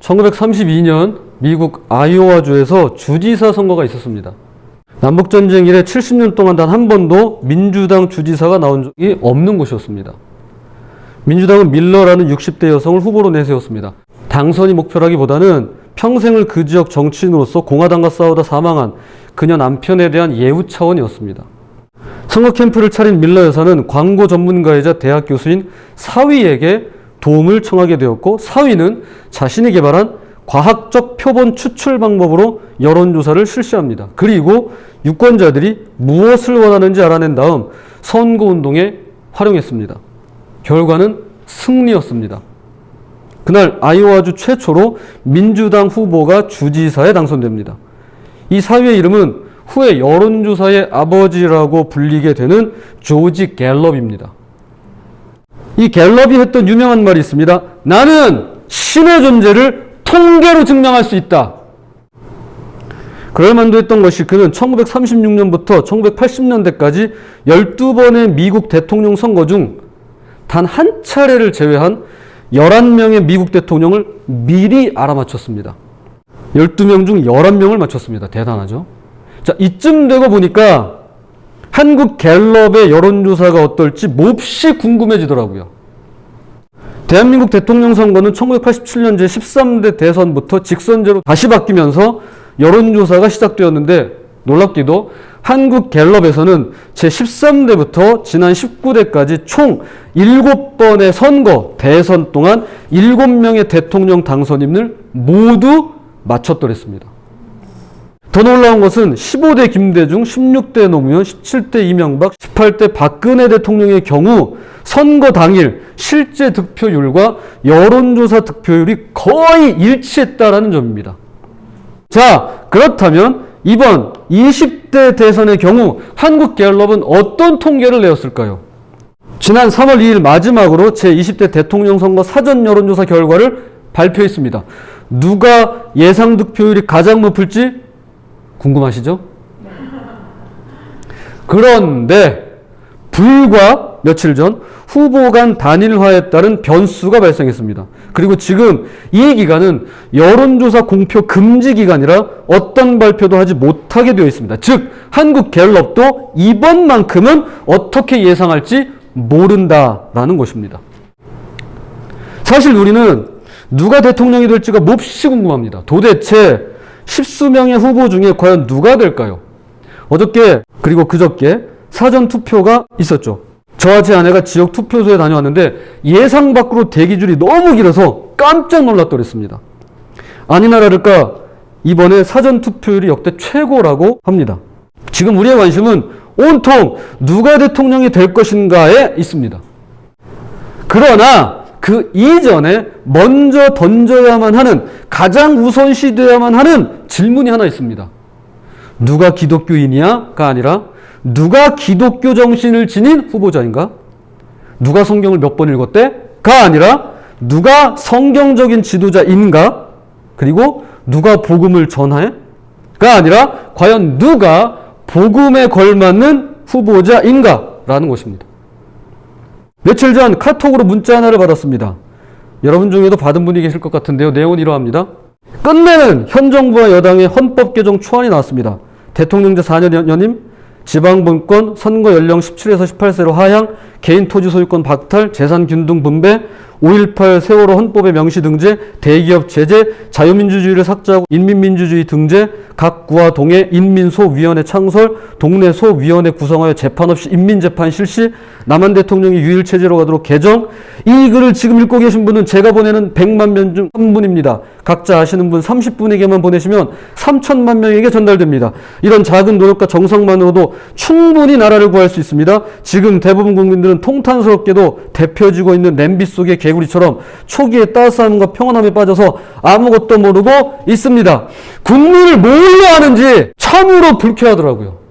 1932년 미국 아이오와주에서 주지사 선거가 있었습니다. 남북전쟁 이래 70년 동안 단 한 번도 민주당 주지사가 나온 적이 없는 곳이었습니다. 민주당은 밀러라는 60대 여성을 후보로 내세웠습니다. 당선이 목표라기보다는 평생을 그 지역 정치인으로서 공화당과 싸우다 사망한 그녀 남편에 대한 예우 차원이었습니다. 선거 캠프를 차린 밀러 여사는 광고 전문가이자 대학 교수인 사위에게 도움을 청하게 되었고, 사위는 자신이 개발한 과학적 표본 추출 방법으로 여론조사를 실시합니다. 그리고 유권자들이 무엇을 원하는지 알아낸 다음 선거운동에 활용했습니다. 결과는 승리였습니다. 그날 아이오와주 최초로 민주당 후보가 주지사에 당선됩니다. 이 사위의 이름은 후에 여론조사의 아버지라고 불리게 되는 조지 갤럽입니다. 이 갤럽이 했던 유명한 말이 있습니다. 나는 신의 존재를 통계로 증명할 수 있다. 그럴만도 했던 것이 그는 1936년부터 1980년대까지 12번의 미국 대통령 선거 중 단 한 차례를 제외한 11명의 미국 대통령을 미리 알아맞혔습니다. 12명 중 11명을 맞췄습니다. 대단하죠? 자, 이쯤 되고 보니까 한국 갤럽의 여론조사가 어떨지 몹시 궁금해지더라고요. 대한민국 대통령 선거는 1987년 제13대 대선부터 직선제로 다시 바뀌면서 여론조사가 시작되었는데, 놀랍게도 한국 갤럽에서는 제13대부터 지난 19대까지 총 7번의 선거, 대선 동안 7명의 대통령 당선인을 모두 맞췄더랬습니다. 더 놀라운 것은 15대 김대중, 16대 노무현, 17대 이명박, 18대 박근혜 대통령의 경우 선거 당일 실제 득표율과 여론조사 득표율이 거의 일치했다라는 점입니다. 자, 그렇다면 이번 20대 대선의 경우 한국갤럽은 어떤 통계를 내었을까요? 지난 3월 2일 마지막으로 제20대 대통령 선거 사전 여론조사 결과를 발표했습니다. 누가 예상 득표율이 가장 높을지 궁금하시죠? 그런데 불과 며칠 전 후보 간 단일화에 따른 변수가 발생했습니다. 그리고 지금 이 기간은 여론조사 공표 금지 기간이라 어떤 발표도 하지 못하게 되어 있습니다. 즉 한국갤럽도 이번만큼은 어떻게 예상할지 모른다라는 것입니다. 사실 우리는 누가 대통령이 될지가 몹시 궁금합니다. 도대체 십수명의 후보 중에 과연 누가 될까요? 어저께 그리고 그저께 사전 투표가 있었죠. 저와 제 아내가 지역 투표소에 다녀왔는데 예상 밖으로 대기줄이 너무 길어서 깜짝 놀랐더랬습니다. 아니나 다를까 이번에 사전 투표율이 역대 최고라고 합니다. 지금 우리의 관심은 온통 누가 대통령이 될 것인가에 있습니다. 그러나 그 이전에 먼저 던져야만 하는, 가장 우선시되어야만 하는 질문이 하나 있습니다. 누가 기독교인이야가 아니라 누가 기독교 정신을 지닌 후보자인가? 누가 성경을 몇 번 읽었대?가 아니라 누가 성경적인 지도자인가? 그리고 누가 복음을 전해?가 아니라 과연 누가 복음에 걸맞는 후보자인가? 라는 것입니다. 며칠 전 카톡으로 문자 하나를 받았습니다. 여러분 중에도 받은 분이 계실 것 같은데요. 내용은 이러합니다. 끝내는 현 정부와 여당의 헌법 개정 초안이 나왔습니다. 대통령제 4년 연임, 지방분권, 선거 연령 17에서 18세로 하향, 개인 토지 소유권 박탈, 재산 균등 분배, 5.18 세월호 헌법의 명시 등재, 대기업 제재, 자유민주주의를 삭제하고 인민민주주의 등재, 각 구와 동에 인민소위원회 창설, 동네소위원회 구성하여 재판 없이 인민재판 실시, 남한 대통령이 유일체제로 가도록 개정. 이 글을 지금 읽고 계신 분은 제가 보내는 100만 명 중 3분입니다. 각자 아시는 분 30분에게만 보내시면 3천만 명에게 전달됩니다. 이런 작은 노력과 정성만으로도 충분히 나라를 구할 수 있습니다. 지금 대부분 국민들은 통탄스럽게도 데펴지고 있는 냄비 속의 개구리처럼 초기의 따스함과 평온함에 빠져서 아무것도 모르고 있습니다. 국민을 뭘로 아는지 참으로 불쾌하더라고요.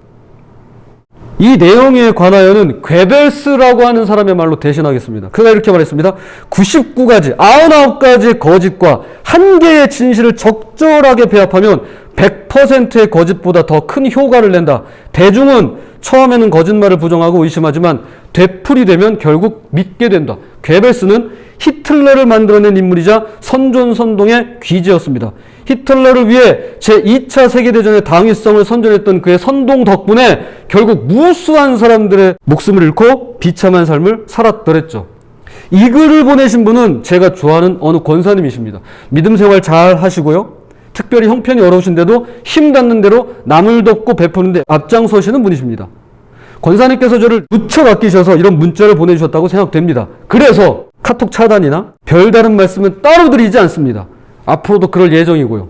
이 내용에 관하여는 괴벨스라고 하는 사람의 말로 대신하겠습니다. 그가 이렇게 말했습니다. 99가지, 99가지의 거짓과 한 개의 진실을 적절하게 배합하면 100%의 거짓보다 더 큰 효과를 낸다. 대중은 처음에는 거짓말을 부정하고 의심하지만 되풀이되면 결국 믿게 된다. 괴벨스는 히틀러를 만들어낸 인물이자 선존선동의 귀재였습니다. 히틀러를 위해 제2차 세계대전의 당위성을 선전했던 그의 선동 덕분에 결국 무수한 사람들의 목숨을 잃고 비참한 삶을 살았더랬죠. 이 글을 보내신 분은 제가 좋아하는 어느 권사님이십니다. 믿음 생활 잘 하시고요. 특별히 형편이 어려우신데도 힘 닿는 대로 남을 돕고 베푸는데 앞장서시는 분이십니다. 권사님께서 저를 무척 아끼셔서 이런 문자를 보내주셨다고 생각됩니다. 그래서 카톡 차단이나 별다른 말씀은 따로 드리지 않습니다. 앞으로도 그럴 예정이고요.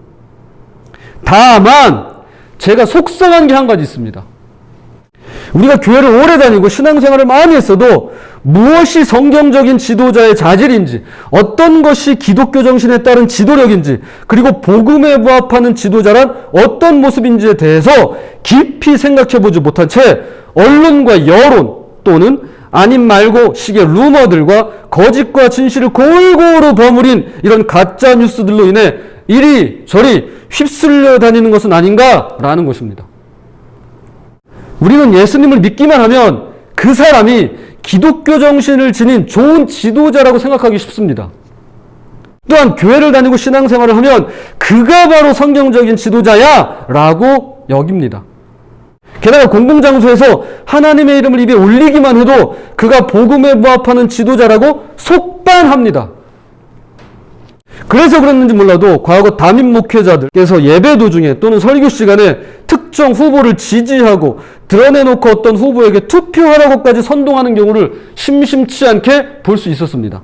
다만 제가 속상한 게 한 가지 있습니다. 우리가 교회를 오래 다니고 신앙생활을 많이 했어도 무엇이 성경적인 지도자의 자질인지, 어떤 것이 기독교 정신에 따른 지도력인지, 그리고 복음에 부합하는 지도자란 어떤 모습인지에 대해서 깊이 생각해보지 못한 채 언론과 여론 또는 아님 말고 식의 루머들과 거짓과 진실을 골고루 버무린 이런 가짜 뉴스들로 인해 이리저리 휩쓸려 다니는 것은 아닌가라는 것입니다. 우리는 예수님을 믿기만 하면 그 사람이 기독교 정신을 지닌 좋은 지도자라고 생각하기 쉽습니다. 또한 교회를 다니고 신앙생활을 하면 그가 바로 성경적인 지도자야 라고 여깁니다. 게다가 공공장소에서 하나님의 이름을 입에 올리기만 해도 그가 복음에 부합하는 지도자라고 속반합니다. 그래서 그랬는지 몰라도 과거 담임 목회자들께서 예배 도중에 또는 설교 시간에 특정 후보를 지지하고 드러내놓고 어떤 후보에게 투표하라고까지 선동하는 경우를 심심치 않게 볼 수 있었습니다.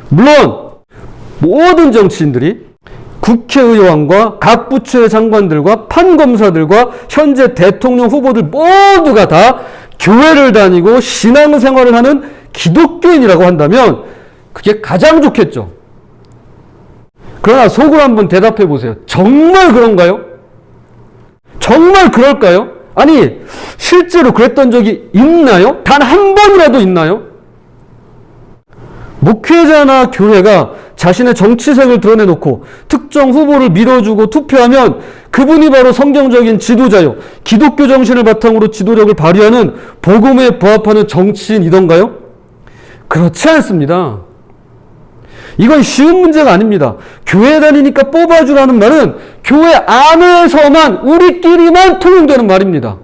물론 모든 정치인들이 국회의원과 각 부처의 장관들과 판검사들과 현재 대통령 후보들 모두가 다 교회를 다니고 신앙생활을 하는 기독교인이라고 한다면 그게 가장 좋겠죠. 그러나 속으로 한번 대답해 보세요. 정말 그런가요? 정말 그럴까요? 아니, 실제로 그랬던 적이 있나요? 단 한 번이라도 있나요? 목회자나 교회가 자신의 정치색을 드러내놓고 특정 후보를 밀어주고 투표하면 그분이 바로 성경적인 지도자요, 기독교 정신을 바탕으로 지도력을 발휘하는 복음에 부합하는 정치인이던가요? 그렇지 않습니다. 이건 쉬운 문제가 아닙니다. 교회 다니니까 뽑아주라는 말은 교회 안에서만 우리끼리만 통용되는 말입니다.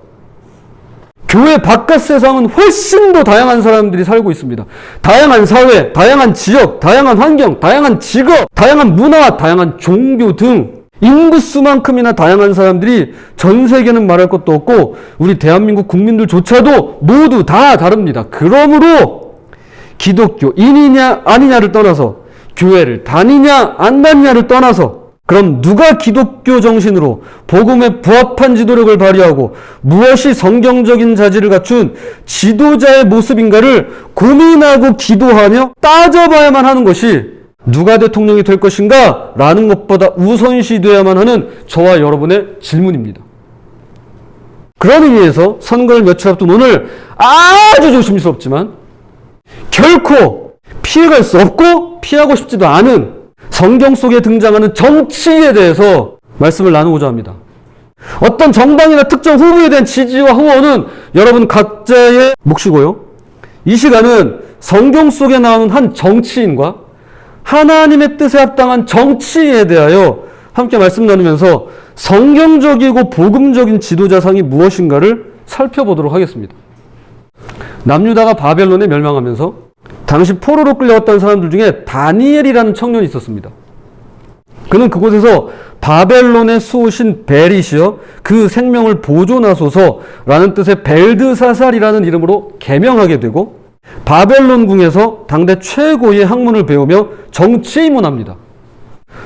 교회 바깥 세상은 훨씬 더 다양한 사람들이 살고 있습니다. 다양한 사회, 다양한 지역, 다양한 환경, 다양한 직업, 다양한 문화, 다양한 종교 등 인구수만큼이나 다양한 사람들이 전 세계는 말할 것도 없고 우리 대한민국 국민들조차도 모두 다 다릅니다. 그러므로 기독교인이냐 아니냐를 떠나서 교회를 다니냐 안 다니냐를 떠나서 그럼 누가 기독교 정신으로 복음에 부합한 지도력을 발휘하고 무엇이 성경적인 자질을 갖춘 지도자의 모습인가를 고민하고 기도하며 따져봐야만 하는 것이 누가 대통령이 될 것인가 라는 것보다 우선시돼야만 하는 저와 여러분의 질문입니다. 그런 의미에서 선거를 며칠 앞둔 오늘 아주 조심스럽지만 결코 피해갈 수 없고 피하고 싶지도 않은 성경 속에 등장하는 정치에 대해서 말씀을 나누고자 합니다. 어떤 정당이나 특정 후보에 대한 지지와 후원은 여러분 각자의 몫이고요. 이 시간은 성경 속에 나오는 한 정치인과 하나님의 뜻에 합당한 정치에 대하여 함께 말씀 나누면서 성경적이고 복음적인 지도자상이 무엇인가를 살펴보도록 하겠습니다. 남유다가 바벨론에 멸망하면서 당시 포로로 끌려왔던 사람들 중에 다니엘이라는 청년이 있었습니다. 그는 그곳에서 바벨론의 수호신 벨이시여 그 생명을 보존하소서라는 뜻의 벨드사살이라는 이름으로 개명하게 되고 바벨론 궁에서 당대 최고의 학문을 배우며 정치에 입문합니다.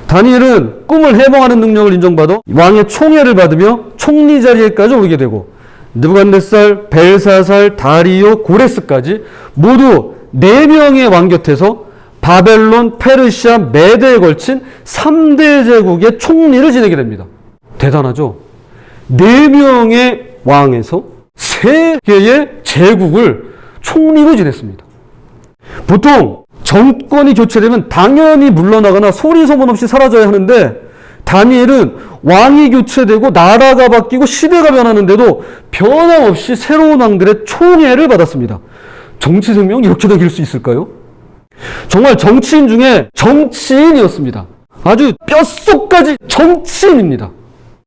다니엘은 꿈을 해몽하는 능력을 인정받아 왕의 총애를 받으며 총리 자리에까지 오르게 되고 느부갓네살, 벨사살, 다리오, 고레스까지 모두 4명의 왕 곁에서 바벨론, 페르시아, 메대에 걸친 3대 제국의 총리를 지내게 됩니다. 대단하죠? 4명의 왕에서 3개의 제국을 총리로 지냈습니다. 보통 정권이 교체되면 당연히 물러나거나 소리 소문 없이 사라져야 하는데 다니엘은 왕이 교체되고 나라가 바뀌고 시대가 변하는데도 변함없이 새로운 왕들의 총애를 받았습니다. 정치 생명이 이렇게도 길 수 있을까요? 정말 정치인 중에 정치인이었습니다. 아주 뼛속까지 정치인입니다.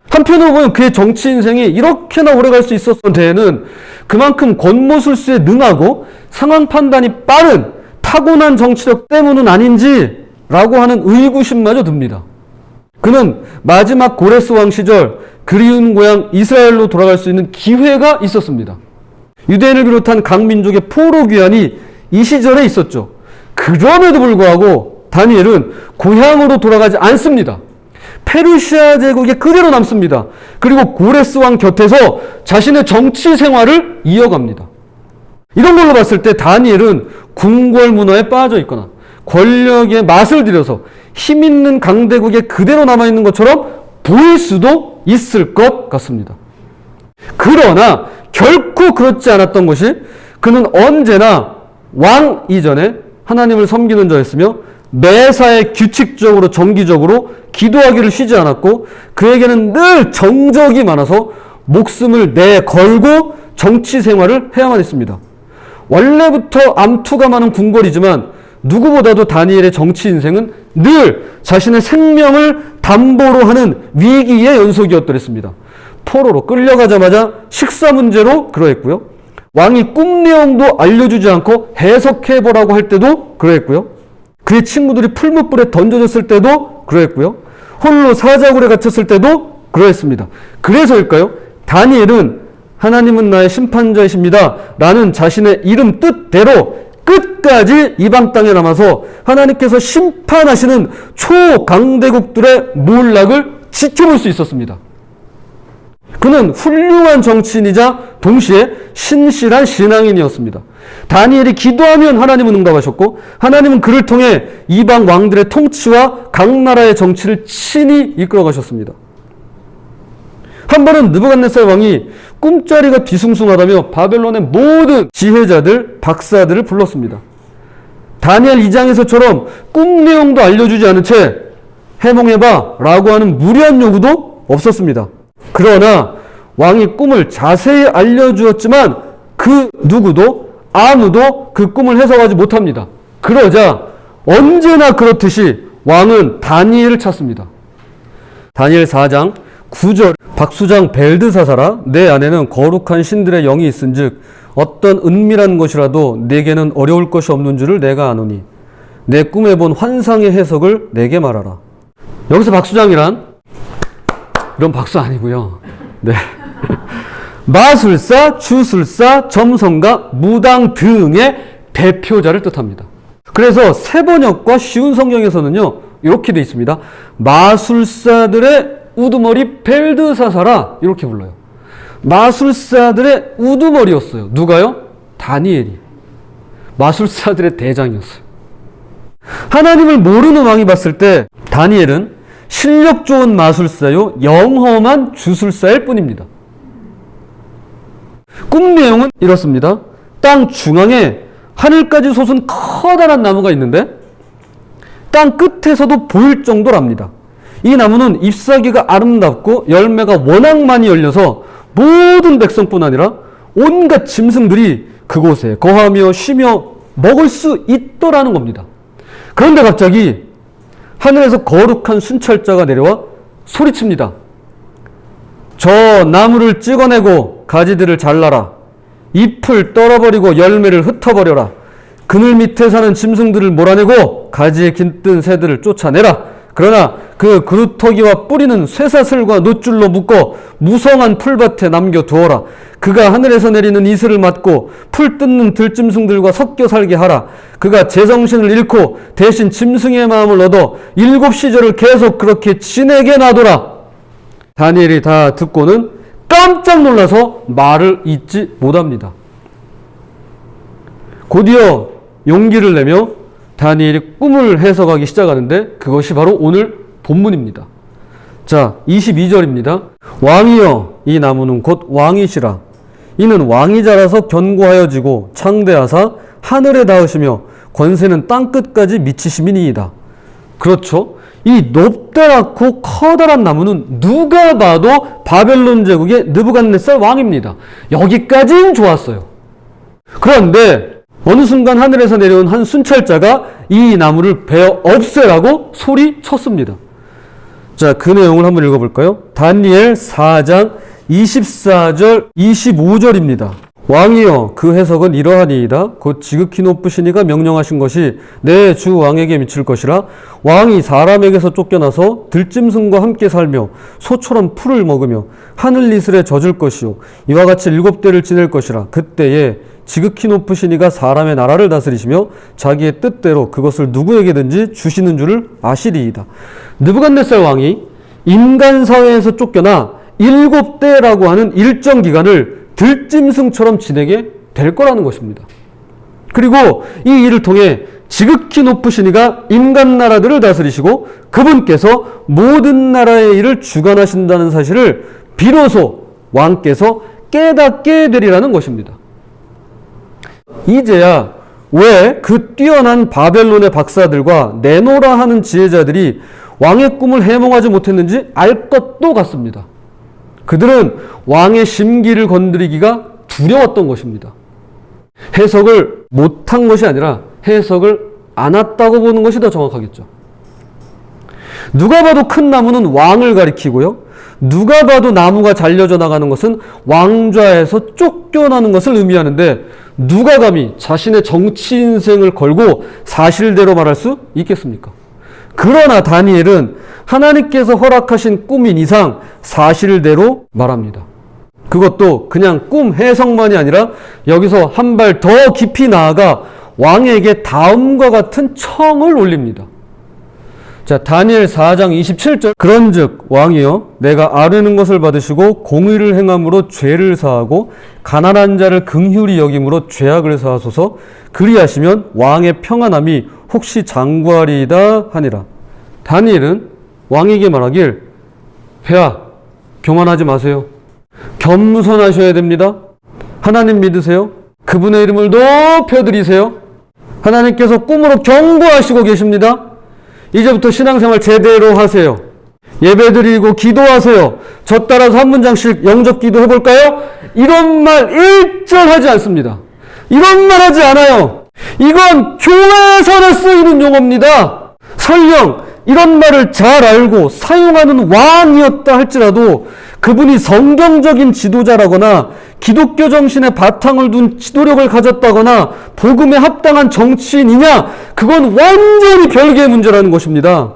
한편으로 보면 그의 정치 인생이 이렇게나 오래 갈 수 있었던 데에는 그만큼 권모술수에 능하고 상황 판단이 빠른 타고난 정치력 때문은 아닌지라고 하는 의구심마저 듭니다. 그는 마지막 고레스 왕 시절 그리운 고향 이스라엘로 돌아갈 수 있는 기회가 있었습니다. 유대인을 비롯한 각 민족의 포로 귀환이 이 시절에 있었죠. 그럼에도 불구하고 다니엘은 고향으로 돌아가지 않습니다. 페르시아 제국에 그대로 남습니다. 그리고 고레스 왕 곁에서 자신의 정치 생활을 이어갑니다. 이런 걸로 봤을 때 다니엘은 궁궐 문화에 빠져 있거나 권력의 맛을 들여서 힘 있는 강대국에 그대로 남아있는 것처럼 보일 수도 있을 것 같습니다. 그러나 결코 그렇지 않았던 것이 그는 언제나 왕 이전에 하나님을 섬기는 자였으며 매사에 규칙적으로 정기적으로 기도하기를 쉬지 않았고 그에게는 늘 정적이 많아서 목숨을 내걸고 정치 생활을 해야만 했습니다. 원래부터 암투가 많은 궁궐이지만 누구보다도 다니엘의 정치 인생은 늘 자신의 생명을 담보로 하는 위기의 연속이었더랬습니다. 포로로 끌려가자마자 식사 문제로 그러했고요. 왕이 꿈 내용도 알려주지 않고 해석해보라고 할 때도 그러했고요. 그의 친구들이 풀무불에 던져졌을 때도 그러했고요. 홀로 사자굴에 갇혔을 때도 그러했습니다. 그래서일까요? 다니엘은 하나님은 나의 심판자이십니다 라는 자신의 이름 뜻대로 끝까지 이방 땅에 남아서 하나님께서 심판하시는 초강대국들의 몰락을 지켜볼 수 있었습니다. 그는 훌륭한 정치인이자 동시에 신실한 신앙인이었습니다. 다니엘이 기도하면 하나님은 응답하셨고 하나님은 그를 통해 이방 왕들의 통치와 각 나라의 정치를 친히 이끌어 가셨습니다. 한 번은 느부갓네살 왕이 꿈자리가 뒤숭숭하다며 바벨론의 모든 지혜자들, 박사들을 불렀습니다. 다니엘 2장에서처럼 꿈 내용도 알려주지 않은 채 해몽해봐 라고 하는 무리한 요구도 없었습니다. 그러나 왕이 꿈을 자세히 알려주었지만 그 누구도 아무도 그 꿈을 해석하지 못합니다. 그러자 언제나 그렇듯이 왕은 다니엘을 찾습니다. 다니엘 4장 9절 박수장 벨드사사라 내 안에는 거룩한 신들의 영이 있은즉 어떤 은밀한 것이라도 내게는 어려울 것이 없는 줄을 내가 아노니 내 꿈에 본 환상의 해석을 내게 말하라. 여기서 박수장이란 이런 박수 아니고요. 네. 마술사, 주술사, 점성가, 무당 등의 대표자를 뜻합니다. 그래서 세번역과 쉬운 성경에서는요 이렇게 돼 있습니다. 마술사들의 우두머리 벨드사사라 이렇게 불러요. 마술사들의 우두머리였어요. 누가요? 다니엘이. 마술사들의 대장이었어요. 하나님을 모르는 왕이 봤을 때 다니엘은 실력 좋은 마술사요 영험한 주술사일 뿐입니다. 꿈 내용은 이렇습니다. 땅 중앙에 하늘까지 솟은 커다란 나무가 있는데 땅 끝에서도 보일 정도랍니다. 이 나무는 잎사귀가 아름답고 열매가 워낙 많이 열려서 모든 백성뿐 아니라 온갖 짐승들이 그곳에 거하며 쉬며 먹을 수 있더라는 겁니다. 그런데 갑자기 하늘에서 거룩한 순찰자가 내려와 소리칩니다. 저 나무를 찍어내고 가지들을 잘라라. 잎을 떨어버리고 열매를 흩어버려라. 그늘 밑에 사는 짐승들을 몰아내고 가지에 깃든 새들을 쫓아내라. 그러나 그 그루터기와 뿌리는 쇠사슬과 놋줄로 묶어 무성한 풀밭에 남겨두어라. 그가 하늘에서 내리는 이슬을 맞고 풀 뜯는 들짐승들과 섞여 살게 하라. 그가 제정신을 잃고 대신 짐승의 마음을 얻어 7시절을 계속 그렇게 지내게 놔둬라. 다니엘이 다 듣고는 깜짝 놀라서 말을 잇지 못합니다. 곧이어 용기를 내며 다니엘이 꿈을 해석하기 시작하는데 그것이 바로 오늘 본문입니다. 자, 22절입니다. 왕이여 이 나무는 곧 왕이시라. 이는 왕이 자라서 견고하여지고 창대하사 하늘에 닿으시며 권세는 땅끝까지 미치심이니이다. 그렇죠. 이 높다랗고 커다란 나무는 누가 봐도 바벨론 제국의 느부갓네살 왕입니다. 여기까지는 좋았어요. 그런데 어느 순간 하늘에서 내려온 한 순찰자가 이 나무를 베어 없애라고 소리쳤습니다. 자, 그 내용을 한번 읽어볼까요? 다니엘 4장 24절 25절입니다. 왕이여, 그 해석은 이러하니이다. 곧 지극히 높으시니가 명령하신 것이 내 주 왕에게 미칠 것이라. 왕이 사람에게서 쫓겨나서 들짐승과 함께 살며 소처럼 풀을 먹으며 하늘 이슬에 젖을 것이요 이와 같이 7대를 지낼 것이라. 그때에 지극히 높으시니가 사람의 나라를 다스리시며 자기의 뜻대로 그것을 누구에게든지 주시는 줄을 아시리이다. 느부갓네살 왕이 인간 사회에서 쫓겨나 7대라고 하는 일정 기간을 들짐승처럼 지내게 될 거라는 것입니다. 그리고 이 일을 통해 지극히 높으시니가 인간 나라들을 다스리시고 그분께서 모든 나라의 일을 주관하신다는 사실을 비로소 왕께서 깨닫게 되리라는 것입니다. 이제야 왜 그 뛰어난 바벨론의 박사들과 내노라 하는 지혜자들이 왕의 꿈을 해몽하지 못했는지 알 것도 같습니다. 그들은 왕의 심기를 건드리기가 두려웠던 것입니다. 해석을 못한 것이 아니라 해석을 안 했다고 보는 것이 더 정확하겠죠. 누가 봐도 큰 나무는 왕을 가리키고요. 누가 봐도 나무가 잘려져 나가는 것은 왕좌에서 쫓겨나는 것을 의미하는데 누가 감히 자신의 정치 인생을 걸고 사실대로 말할 수 있겠습니까? 그러나 다니엘은 하나님께서 허락하신 꿈인 이상 사실대로 말합니다. 그것도 그냥 꿈 해석만이 아니라 여기서 한 발 더 깊이 나아가 왕에게 다음과 같은 청을 올립니다. 자, 다니엘 4장 27절. 그런즉 왕이여, 내가 아뢰는 것을 받으시고 공의를 행함으로 죄를 사하고 가난한 자를 긍휼히 여김으로 죄악을 사하소서. 그리하시면 왕의 평안함이 혹시 장구하리이다 하니라. 다니엘은 왕에게 말하길, 폐하, 교만하지 마세요. 겸손하셔야 됩니다. 하나님 믿으세요. 그분의 이름을 높여드리세요. 하나님께서 꿈으로 경고하시고 계십니다. 이제부터 신앙생활 제대로 하세요. 예배드리고 기도하세요. 저 따라서 한 문장씩 영접 기도 해볼까요? 이런 말 일절하지 않습니다. 이런 말 하지 않아요. 이건 교회에서나 쓰이는 용어입니다. 설령 이런 말을 잘 알고 사용하는 왕이었다 할지라도 그분이 성경적인 지도자라거나 기독교 정신의 바탕을 둔 지도력을 가졌다거나 복음에 합당한 정치인이냐, 그건 완전히 별개의 문제라는 것입니다.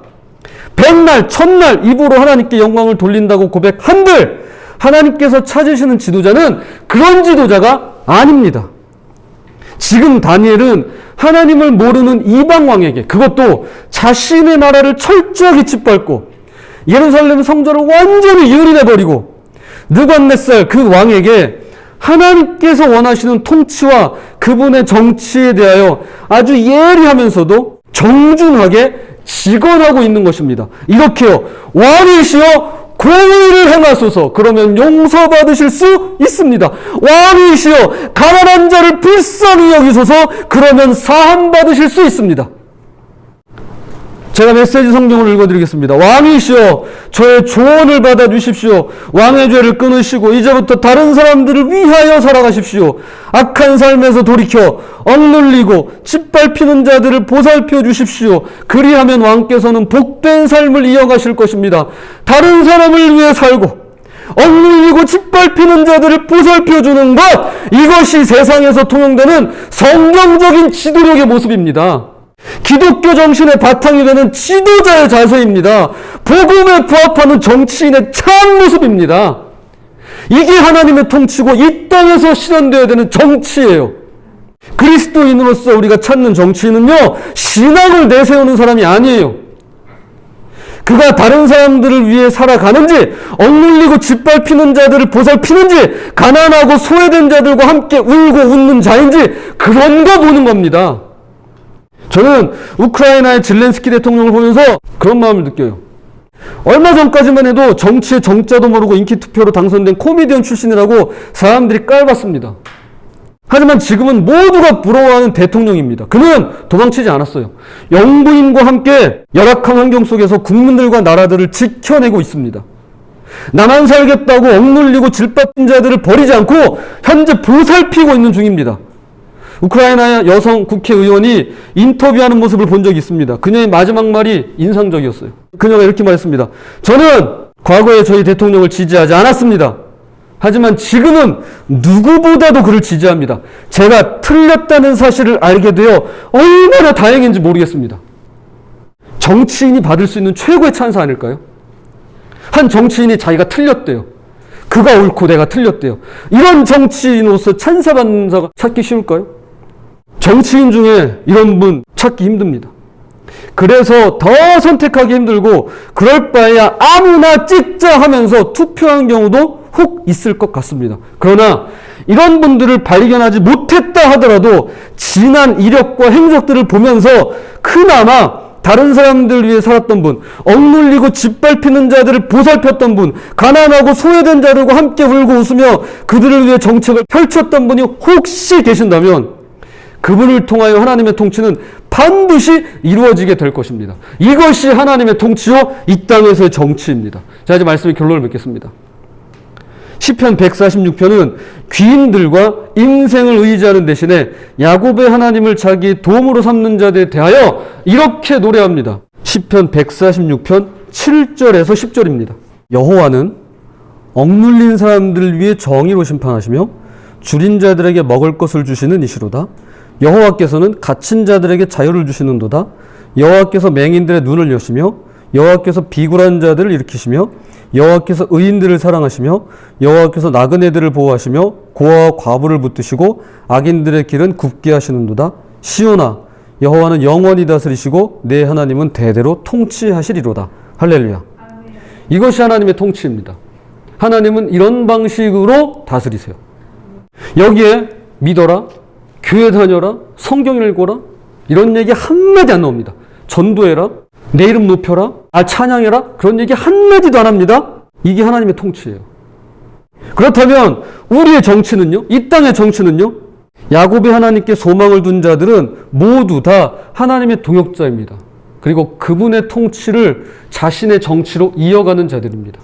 백날 첫날 입으로 하나님께 영광을 돌린다고 고백한들 하나님께서 찾으시는 지도자는 그런 지도자가 아닙니다. 지금 다니엘은 하나님을 모르는 이방 왕에게, 그것도 자신의 나라를 철저하게 짓밟고 예루살렘 성전을 완전히 유린해버리고 느부갓네살 그 왕에게 하나님께서 원하시는 통치와 그분의 정치에 대하여 아주 예리하면서도 정중하게 직언하고 있는 것입니다. 이렇게요. 왕이시여 공의를 행하소서. 그러면 용서받으실 수 있습니다. 왕이시여 가난한 자를 불쌍히 여기소서. 그러면 사함받으실 수 있습니다. 제가 메시지 성경을 읽어드리겠습니다. 왕이시여 저의 조언을 받아주십시오. 왕의 죄를 끊으시고 이제부터 다른 사람들을 위하여 살아가십시오. 악한 삶에서 돌이켜 억눌리고 짓밟히는 자들을 보살펴 주십시오. 그리하면 왕께서는 복된 삶을 이어가실 것입니다. 다른 사람을 위해 살고 억눌리고 짓밟히는 자들을 보살펴주는 것, 이것이 세상에서 통용되는 성경적인 지도력의 모습입니다. 기독교 정신의 바탕이 되는 지도자의 자세입니다. 복음에 부합하는 정치인의 참 모습입니다. 이게 하나님의 통치고 이 땅에서 실현되어야 되는 정치예요. 그리스도인으로서 우리가 찾는 정치인은요, 신앙을 내세우는 사람이 아니에요. 그가 다른 사람들을 위해 살아가는지, 억눌리고 짓밟히는 자들을 보살피는지, 가난하고 소외된 자들과 함께 울고 웃는 자인지, 그런 거 보는 겁니다. 저는 우크라이나의 zel렌스키 대통령을 보면서 그런 마음을 느껴요. 얼마 전까지만 해도 정치의 정자도 모르고 인기 투표로 당선된 코미디언 출신이라고 사람들이 깔봤습니다. 하지만 지금은 모두가 부러워하는 대통령입니다. 그는 도망치지 않았어요. 영부인과 함께 열악한 환경 속에서 국민들과 나라들을 지켜내고 있습니다. 나만 살겠다고 억눌리고 질받은 자들을 버리지 않고 현재 보살피고 있는 중입니다. 우크라이나 여성 국회의원이 인터뷰하는 모습을 본 적이 있습니다. 그녀의 마지막 말이 인상적이었어요. 그녀가 이렇게 말했습니다. 저는 과거에 저희 대통령을 지지하지 않았습니다. 하지만 지금은 누구보다도 그를 지지합니다. 제가 틀렸다는 사실을 알게 되어 얼마나 다행인지 모르겠습니다. 정치인이 받을 수 있는 최고의 찬사 아닐까요? 한 정치인이 자기가 틀렸대요. 그가 옳고 내가 틀렸대요. 이런 정치인으로서 찬사받는 자가 찾기 쉬울까요? 정치인 중에 이런 분 찾기 힘듭니다. 그래서 더 선택하기 힘들고 그럴 바에야 아무나 찍자 하면서 투표한 경우도 혹 있을 것 같습니다. 그러나 이런 분들을 발견하지 못했다 하더라도 지난 이력과 행적들을 보면서 그나마 다른 사람들 위해 살았던 분, 억눌리고 짓밟히는 자들을 보살폈던 분, 가난하고 소외된 자들과 함께 울고 웃으며 그들을 위해 정책을 펼쳤던 분이 혹시 계신다면 그분을 통하여 하나님의 통치는 반드시 이루어지게 될 것입니다. 이것이 하나님의 통치요 이 땅에서의 정치입니다. 자, 이제 말씀의 결론을 맺겠습니다. 시편 146편은 귀인들과 인생을 의지하는 대신에 야곱의 하나님을 자기 도움으로 삼는 자들에 대하여 이렇게 노래합니다. 시편 146편 7절에서 10절입니다. 여호와는 억눌린 사람들을 위해 정의로 심판하시며 줄인 자들에게 먹을 것을 주시는 이시로다. 여호와께서는 갇힌 자들에게 자유를 주시는도다. 여호와께서 맹인들의 눈을 여시며 여호와께서 비굴한 자들을 일으키시며 여호와께서 의인들을 사랑하시며 여호와께서 나그네들을 보호하시며 고아와 과부를 붙드시고 악인들의 길은 굽게 하시는도다. 시온아, 여호와는 영원히 다스리시고 내 하나님은 대대로 통치하시리로다. 할렐루야. 이것이 하나님의 통치입니다. 하나님은 이런 방식으로 다스리세요. 여기에 믿어라, 교회 다녀라, 성경 읽어라 이런 얘기 한마디 안 나옵니다. 전도해라, 내 이름 높여라, 찬양해라 그런 얘기 한마디도 안 합니다. 이게 하나님의 통치예요. 그렇다면 우리의 정치는요? 이 땅의 정치는요? 야곱의 하나님께 소망을 둔 자들은 모두 다 하나님의 동역자입니다. 그리고 그분의 통치를 자신의 정치로 이어가는 자들입니다.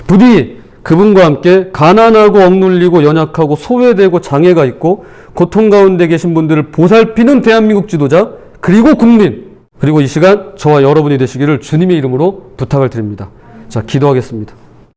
부디 그분과 함께 가난하고 억눌리고 연약하고 소외되고 장애가 있고 고통 가운데 계신 분들을 보살피는 대한민국 지도자 그리고 국민 그리고 이 시간 저와 여러분이 되시기를 주님의 이름으로 부탁을 드립니다. 자, 기도하겠습니다.